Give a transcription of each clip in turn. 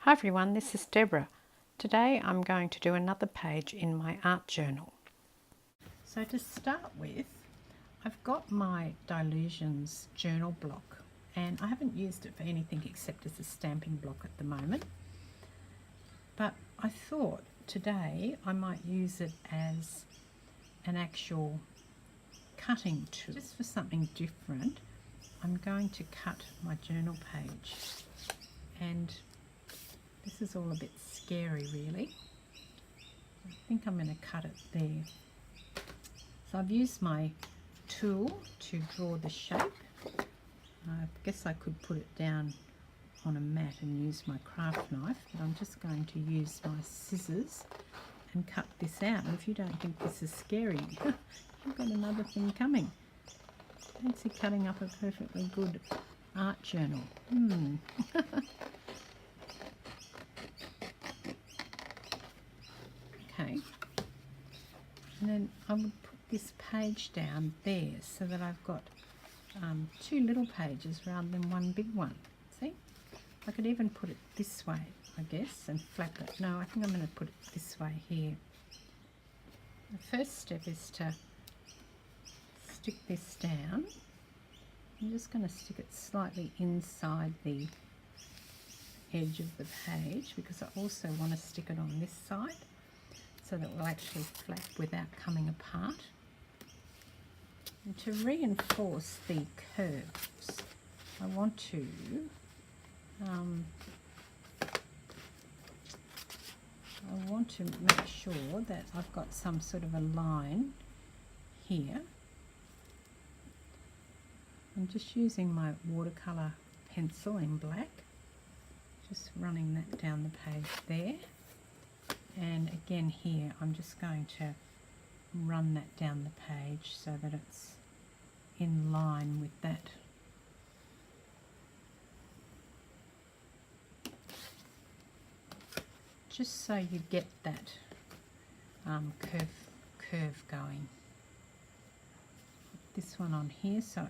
Hi everyone, this is Deborah. Today I'm going to do another page in my art journal. So to start with, I've got my Dylusions journal block and I haven't used it for anything except as a stamping block at the moment. But I thought today I might use it as an actual cutting tool. Just for something different, I'm going to cut my journal page, and this is all a bit scary really. I think I'm going to cut it there. So I've used my tool to draw the shape. I guess I could put it down on a mat and use my craft knife, but I'm just going to use my scissors and cut this out. And if you don't think this is scary, you've got another thing coming. Fancy cutting up a perfectly good art journal. Okay, and then I would put this page down there so that I've got two little pages rather than one big one. See? I could even put it this way, I guess, and flap it. No, I think I'm going to put it this way here. The first step is to stick this down. I'm just going to stick it slightly inside the edge of the page because I also want to stick it on this side so that it will actually flap without coming apart. And to reinforce the curves, I want to make sure that I've got some sort of a line here. I'm just using my watercolour pencil in black, just running that down the page there. And again here, I'm just going to run that down the page so that it's in line with that. Just so you get that curve going. Put this one on here, so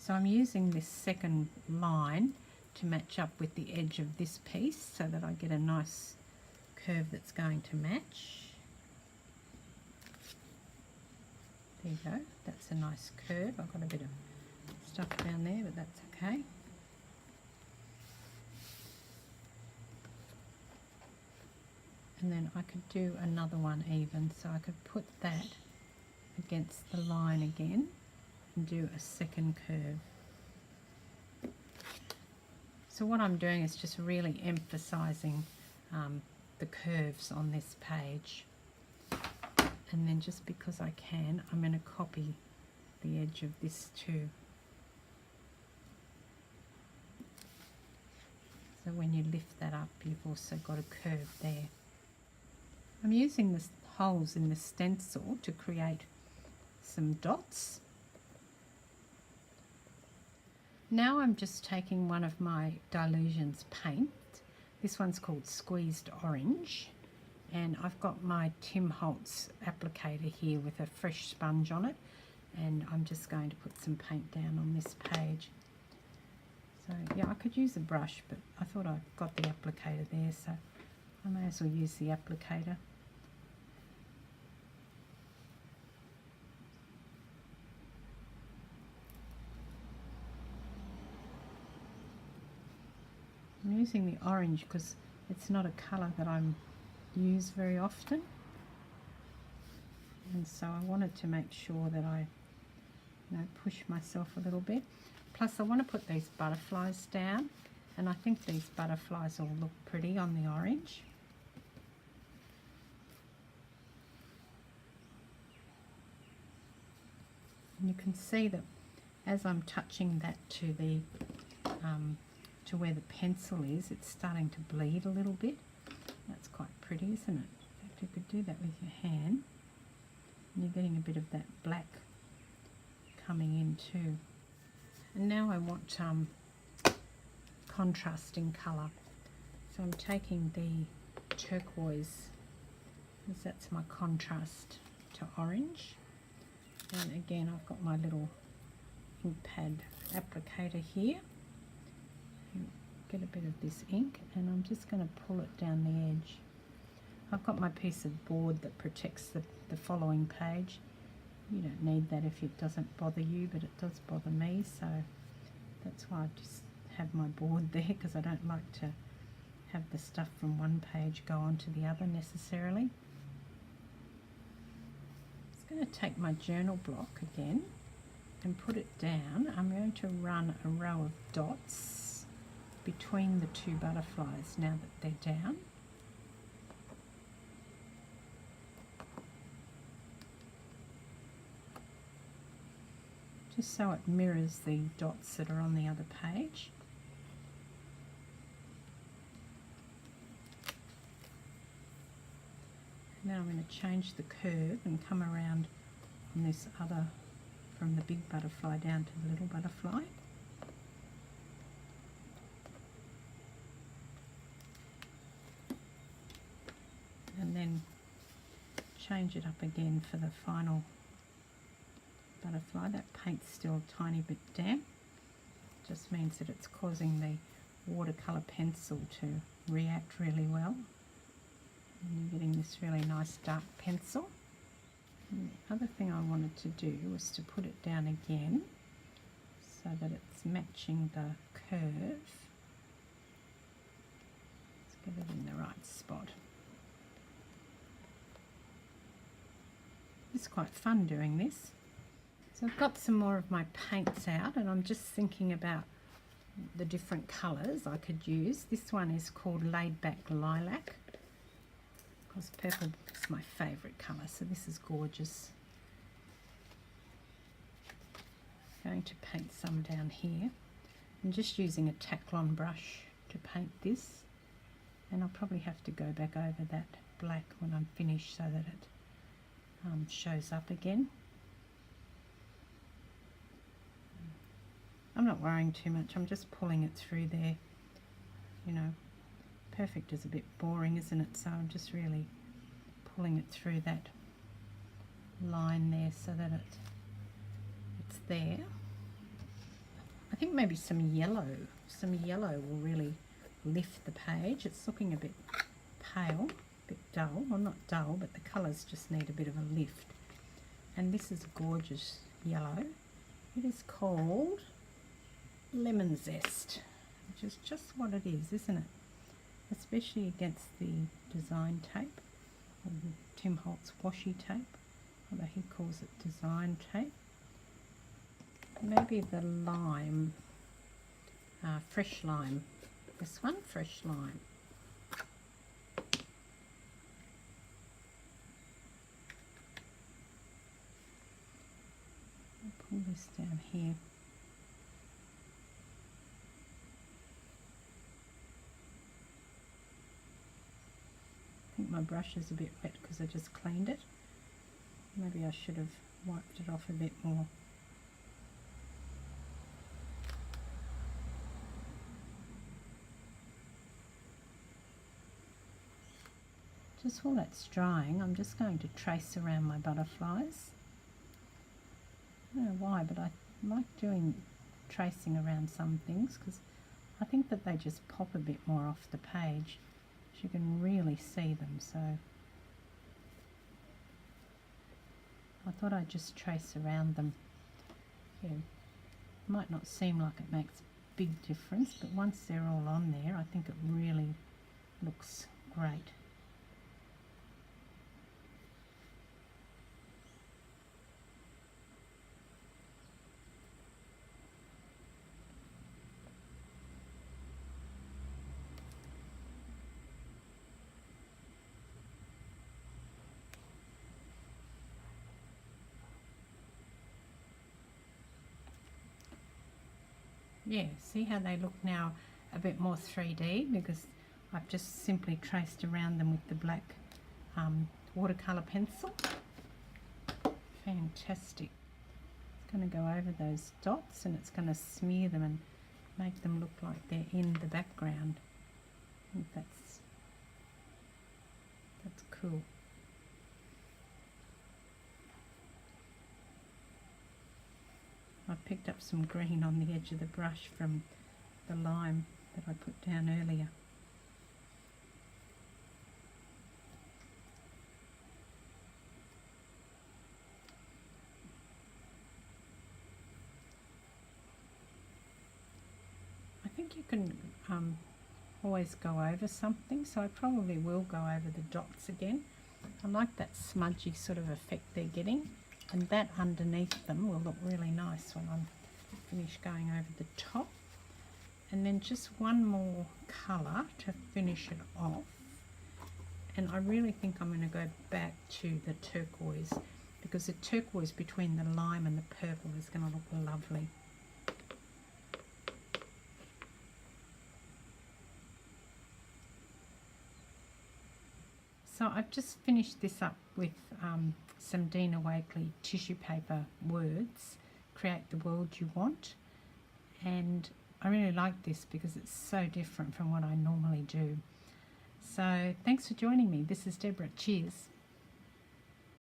I'm using this second line to match up with the edge of this piece so that I get a nice curve that's going to match. There you go, that's a nice curve. I've got a bit of stuff down there, but that's okay. And then I could do another one even, so I could put that against the line again and do a second curve. So what I'm doing is just really emphasizing the curves on this page, and then just because I can, I'm going to copy the edge of this too. So when you lift that up, you've also got a curve there. I'm using the holes in the stencil to create some dots. Now I'm just taking one of my Dylusions paint. This one's called Squeezed Orange, and I've got my Tim Holtz applicator here with a fresh sponge on it, and I'm just going to put some paint down on this page. So yeah, I could use a brush, but I thought I got the applicator there, so I may as well use the applicator. I'm using the orange because it's not a colour that I use very often, and so I wanted to make sure that I push myself a little bit. Plus I want to put these butterflies down, and I think these butterflies will look pretty on the orange. And you can see that as I'm touching that to the to where the pencil is, it's starting to bleed a little bit. That's quite pretty, isn't it? In fact, you could do that with your hand, and you're getting a bit of that black coming in too. And now I want contrasting colour, so I'm taking the turquoise, because that's my contrast to orange. And again, I've got my little ink pad applicator here. get a bit of this ink and I'm just going to pull it down the edge. I've got my piece of board that protects the following page. You don't need that if it doesn't bother you, but it does bother me, so that's why I just have my board there, because I don't like to have the stuff from one page go on to the other necessarily. I'm just going to take my journal block again and put it down. I'm going to run a row of dots between the two butterflies now that they're down. Just so it mirrors the dots that are on the other page. Now I'm going to change the curve and come around on this other, from the big butterfly down to the little butterfly. And then change it up again for the final butterfly. That paint's still a tiny bit damp. Just means that it's causing the watercolour pencil to react really well. And you're getting this really nice dark pencil. And the other thing I wanted to do was to put it down again so that it's matching the curve. Let's get it in the right spot. It's quite fun doing this. So I've got some more of my paints out and I'm just thinking about the different colours I could use. This one is called Laid Back Lilac, because purple is my favourite colour, so this is gorgeous. I'm going to paint some down here. I'm just using a Taklon brush to paint this, and I'll probably have to go back over that black when I'm finished so that it shows up again. I'm not worrying too much, I'm just pulling it through there. You know, perfect is a bit boring, isn't it? So I'm just really pulling it through that line there so that it's there. I think maybe some yellow will really lift the page. It's looking a bit pale, a bit dull. Well, not dull, but the colours just need a bit of a lift. And this is a gorgeous yellow. It is called Lemon Zest, which is just what it is, isn't it? Especially against the design tape, or the Tim Holtz washi tape, although he calls it design tape. Maybe the lime, fresh lime. This one, fresh lime. I'll pull this down here. I think my brush is a bit wet because I just cleaned it. Maybe I should have wiped it off a bit more. Just while that's drying, I'm just going to trace around my butterflies. I don't know why, but I like doing tracing around some things because I think that they just pop a bit more off the page. You can really see them, so I thought I'd just trace around them. Yeah, might not seem like it makes a big difference, but once they're all on there, I think it really looks great. Yeah, see how they look now a bit more 3D because I've just simply traced around them with the black watercolour pencil. Fantastic. It's going to go over those dots and it's going to smear them and make them look like they're in the background. I think that's cool. I picked up some green on the edge of the brush from the lime that I put down earlier. I think you can always go over something, so I probably will go over the dots again. I like that smudgy sort of effect they're getting, and that underneath them will look really nice when I'm finished going over the top. And then just one more colour to finish it off, and I really think I'm going to go back to the turquoise, because the turquoise between the lime and the purple is going to look lovely. So I've just finished this up with some Dina Wakley tissue paper words, Create the World You Want, and I really like this because it's so different from what I normally do. So thanks for joining me. This is Deborah. Cheers.